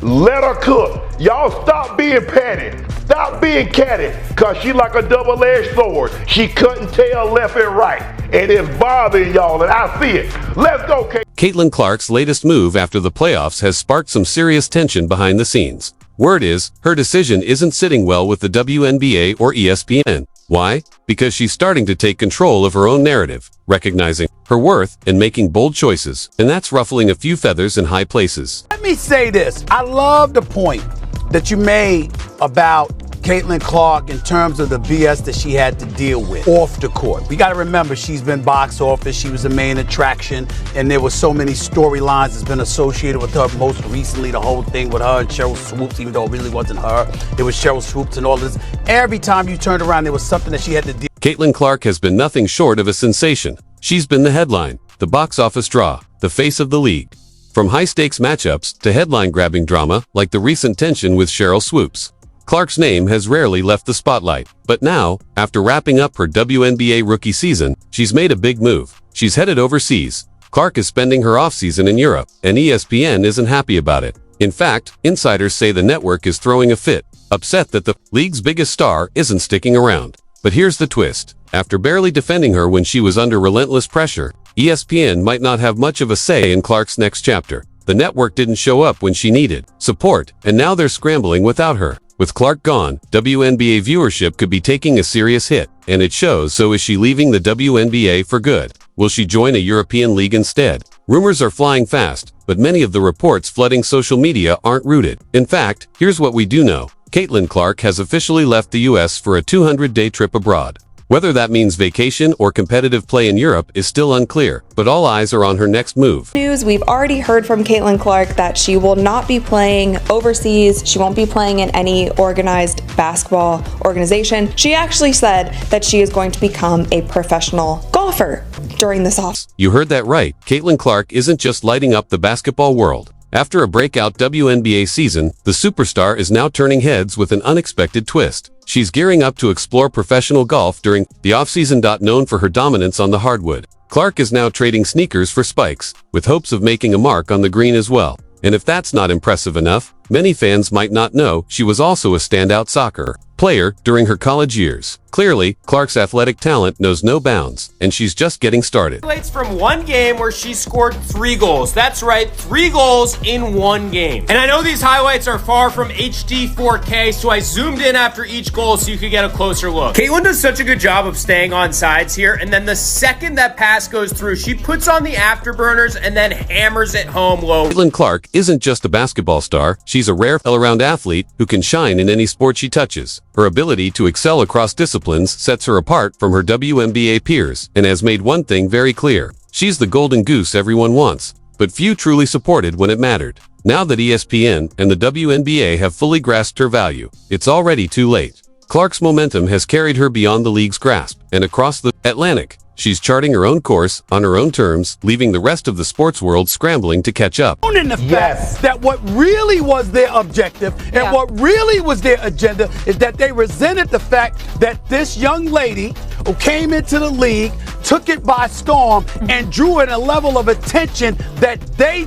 Let her cook. Y'all stop being petty. Stop being catty, because she like a double-edged sword. She cutting tail left and right. And it's bothering y'all, and I see it. Let's go, Kate. Caitlin Clark's latest move after the playoffs has sparked some serious tension behind the scenes. Word is, her decision isn't sitting well with the WNBA or ESPN. Why? Because she's starting to take control of her own narrative, recognizing her worth and making bold choices, and that's ruffling a few feathers in high places. Let me say this. I love the point that you made about Caitlin Clark in terms of the BS that she had to deal with off the court. We got to remember, she's been box office. She was the main attraction, and there were so many storylines that's been associated with her. Most recently, the whole thing with her and Cheryl Swoops, even though it really wasn't her. It was Cheryl Swoops and all this. Every time you turned around, there was something that she had to deal with. Caitlin Clark has been nothing short of a sensation. She's been the headline, the box office draw, the face of the league. From high-stakes matchups to headline-grabbing drama like the recent tension with Cheryl Swoops. Clark's name has rarely left the spotlight, but now, after wrapping up her WNBA rookie season, she's made a big move. She's headed overseas. Clark is spending her offseason in Europe, and ESPN isn't happy about it. In fact, insiders say the network is throwing a fit, upset that the league's biggest star isn't sticking around. But here's the twist. After barely defending her when she was under relentless pressure, ESPN might not have much of a say in Clark's next chapter. The network didn't show up when she needed support, and now they're scrambling without her. With Clark gone, WNBA viewership could be taking a serious hit, and it shows. So is she leaving the WNBA for good? Will she join a European league instead? Rumors are flying fast, but many of the reports flooding social media aren't rooted. In fact, here's what we do know. Caitlin Clark has officially left the US for a 200-day trip abroad. Whether that means vacation or competitive play in Europe is still unclear, but all eyes are on her next move. We've already heard from Caitlin Clark that she will not be playing overseas. She won't be playing in any organized basketball organization. She actually said that she is going to become a professional golfer during this off. You heard that right. Caitlin Clark isn't just lighting up the basketball world. After a breakout WNBA season, the superstar is now turning heads with an unexpected twist. She's gearing up to explore professional golf during the offseason. Known for her dominance on the hardwood, Clark is now trading sneakers for spikes, with hopes of making a mark on the green as well. And if that's not impressive enough, many fans might not know she was also a standout soccer player during her college years. Clearly, Clark's athletic talent knows no bounds, and she's just getting started. Highlights from one game where she scored 3 goals. That's right, 3 goals in one game. And I know these highlights are far from HD 4K, so I zoomed in after each goal so you could get a closer look. Caitlin does such a good job of staying on sides here, and then the second that pass goes through, she puts on the afterburners and then hammers it home low. Caitlin Clark isn't just a basketball star, she's a rare all-around athlete who can shine in any sport she touches. Her ability to excel across disciplines sets her apart from her WNBA peers, and has made one thing very clear. She's the golden goose everyone wants, but few truly supported when it mattered. Now that ESPN and the WNBA have fully grasped her value, it's already too late. Clark's momentum has carried her beyond the league's grasp, and across the Atlantic. She's charting her own course, on her own terms, leaving the rest of the sports world scrambling to catch up. In the fact that what really was their objective and what really was their agenda is that they resented the fact that this young lady who came into the league, took it by storm, and drew in a level of attention that they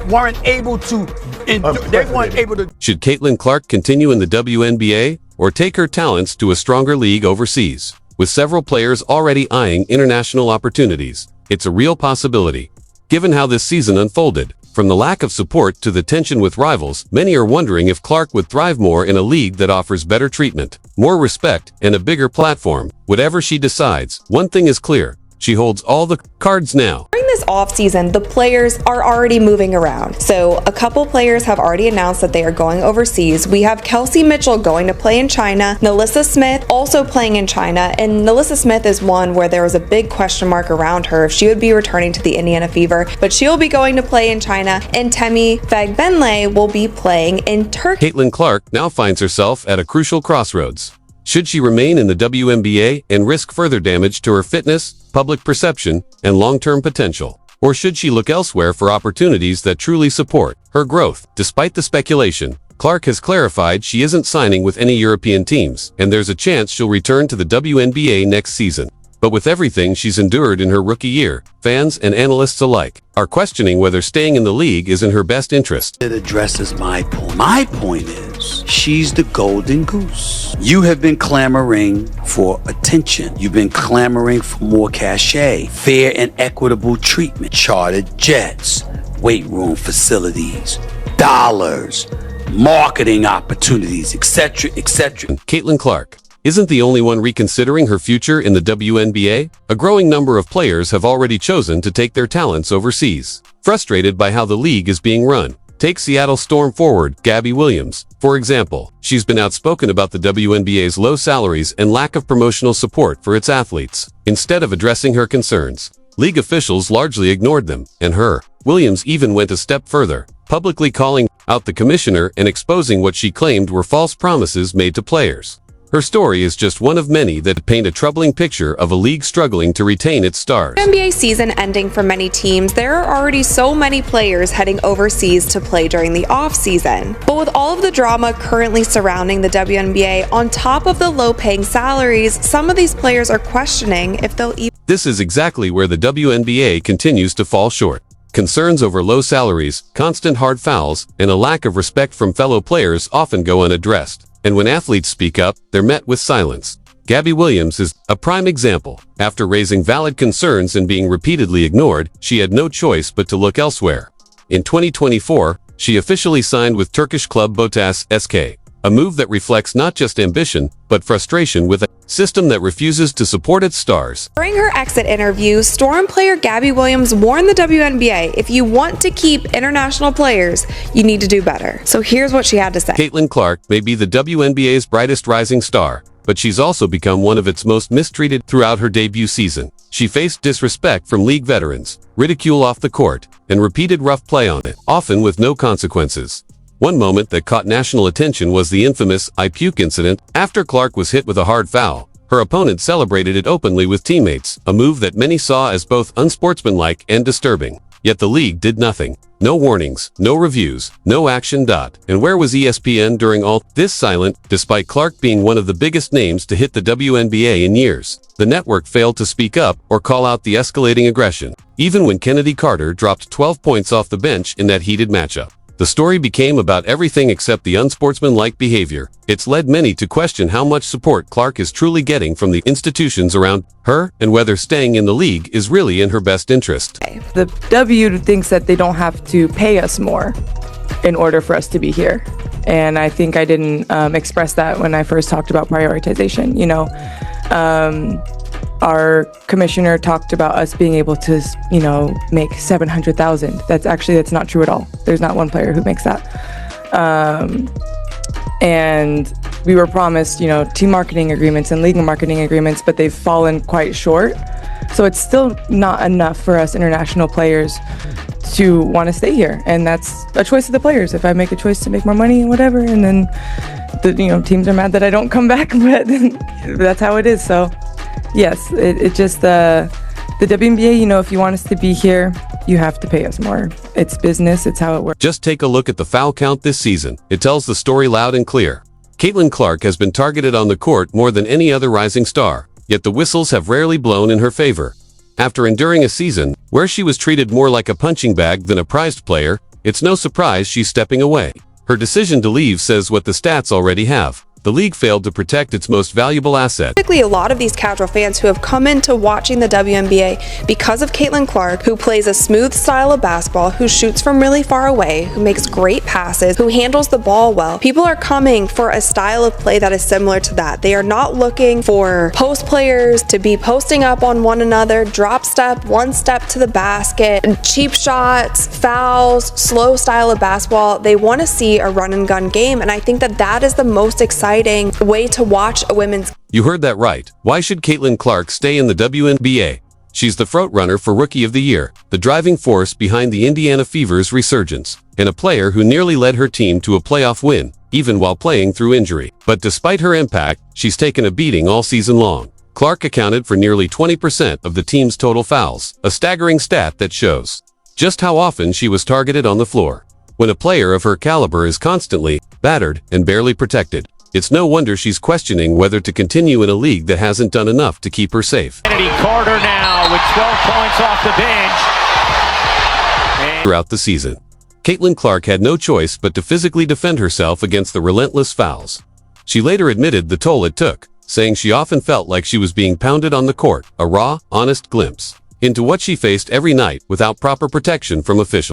weren't able to. Should Caitlin Clark continue in the WNBA or take her talents to a stronger league overseas? With several players already eyeing international opportunities, it's a real possibility. Given how this season unfolded, from the lack of support to the tension with rivals, many are wondering if Clark would thrive more in a league that offers better treatment, more respect, and a bigger platform. Whatever she decides, one thing is clear: she holds all the cards now. During this off-season, the players are already moving around. So a couple players have already announced that they are going overseas. We have Kelsey Mitchell going to play in China, Nalissa Smith also playing in China, and Nalissa Smith is one where there was a big question mark around her if she would be returning to the Indiana Fever, but she'll be going to play in China, and Temi Fagbenle will be playing in Turkey. Caitlin Clark now finds herself at a crucial crossroads. Should she remain in the WNBA and risk further damage to her fitness, public perception, and long-term potential? Or should she look elsewhere for opportunities that truly support her growth? Despite the speculation, Clark has clarified she isn't signing with any European teams, and there's a chance she'll return to the WNBA next season. But with everything she's endured in her rookie year, fans and analysts alike are questioning whether staying in the league is in her best interest. It addresses my point. My point is, she's the golden goose. You have been clamoring for attention. You've been clamoring for more cachet, fair and equitable treatment, chartered jets, weight room facilities, dollars, marketing opportunities, etc., etc. Caitlin Clark isn't the only one reconsidering her future in the WNBA. A growing number of players have already chosen to take their talents overseas, frustrated by how the league is being run. Take Seattle Storm forward Gabby Williams, for example. She's been outspoken about the WNBA's low salaries and lack of promotional support for its athletes. Instead of addressing her concerns, league officials largely ignored them, and her. Williams even went a step further, publicly calling out the commissioner and exposing what she claimed were false promises made to players. Her story is just one of many that paint a troubling picture of a league struggling to retain its stars. NBA season ending for many teams, there are already so many players heading overseas to play during the off-season. But with all of the drama currently surrounding the WNBA, on top of the low-paying salaries, some of these players are questioning if they'll even... This is exactly where the WNBA continues to fall short. Concerns over low salaries, constant hard fouls, and a lack of respect from fellow players often go unaddressed. And when athletes speak up, they're met with silence. Gabby Williams is a prime example. After raising valid concerns and being repeatedly ignored, she had no choice but to look elsewhere. In 2024, she officially signed with Turkish club Botas SK, a move that reflects not just ambition, but frustration with a system that refuses to support its stars. During her exit interview, Storm player Gabby Williams warned the WNBA, if you want to keep international players, you need to do better. So here's what she had to say. Caitlin Clark may be the WNBA's brightest rising star, but she's also become one of its most mistreated throughout her debut season. She faced disrespect from league veterans, ridicule off the court, and repeated rough play on it, often with no consequences. One moment that caught national attention was the infamous "I puke" incident. After Clark was hit with a hard foul, her opponent celebrated it openly with teammates, a move that many saw as both unsportsmanlike and disturbing. Yet the league did nothing. No warnings, no reviews, no action. And where was ESPN during all this? Silent, despite Clark being one of the biggest names to hit the WNBA in years. The network failed to speak up or call out the escalating aggression, even when Kennedy Carter dropped 12 points off the bench in that heated matchup. The story became about everything except the unsportsmanlike behavior. It's led many to question how much support Clark is truly getting from the institutions around her and whether staying in the league is really in her best interest. The W thinks that they don't have to pay us more in order for us to be here. And I think I didn't express that when I first talked about prioritization. Our commissioner talked about us being able to, make 700,000. That's not true at all. There's not one player who makes that. And we were promised, team marketing agreements and league marketing agreements, but they've fallen quite short. So it's still not enough for us international players to want to stay here. And that's a choice of the players. If I make a choice to make more money and whatever, and then teams are mad that I don't come back, but that's how it is. So yes, it just the WNBA, if you want us to be here, you have to pay us more. It's business. It's how it works. Just take a look at the foul count this season. It tells the story loud and clear. Caitlin Clark has been targeted on the court more than any other rising star, yet the whistles have rarely blown in her favor. After enduring a season where she was treated more like a punching bag than a prized player, it's no surprise she's stepping away. Her decision to leave says what the stats already have. The league failed to protect its most valuable asset. Typically, a lot of these casual fans who have come into watching the WNBA because of Caitlin Clark, who plays a smooth style of basketball, who shoots from really far away, who makes great passes, who handles the ball well. People are coming for a style of play that is similar to that. They are not looking for post players to be posting up on one another, drop step, one step to the basket, cheap shots, fouls, slow style of basketball. They want to see a run and gun game, and I think that is the most exciting way to watch a women's. You heard that right. Why should Caitlin Clark stay in the WNBA? She's the frontrunner for Rookie of the Year, the driving force behind the Indiana Fever's resurgence, and a player who nearly led her team to a playoff win, even while playing through injury. But despite her impact, she's taken a beating all season long. Clark accounted for nearly 20% of the team's total fouls, a staggering stat that shows just how often she was targeted on the floor. When a player of her caliber is constantly battered and barely protected, It's no wonder she's questioning whether to continue in a league that hasn't done enough to keep her safe. Kennedy Carter now with 12 points off the bench. Throughout the season, Caitlin Clark had no choice but to physically defend herself against the relentless fouls. She later admitted the toll it took, saying she often felt like she was being pounded on the court, a raw, honest glimpse into what she faced every night without proper protection from officials.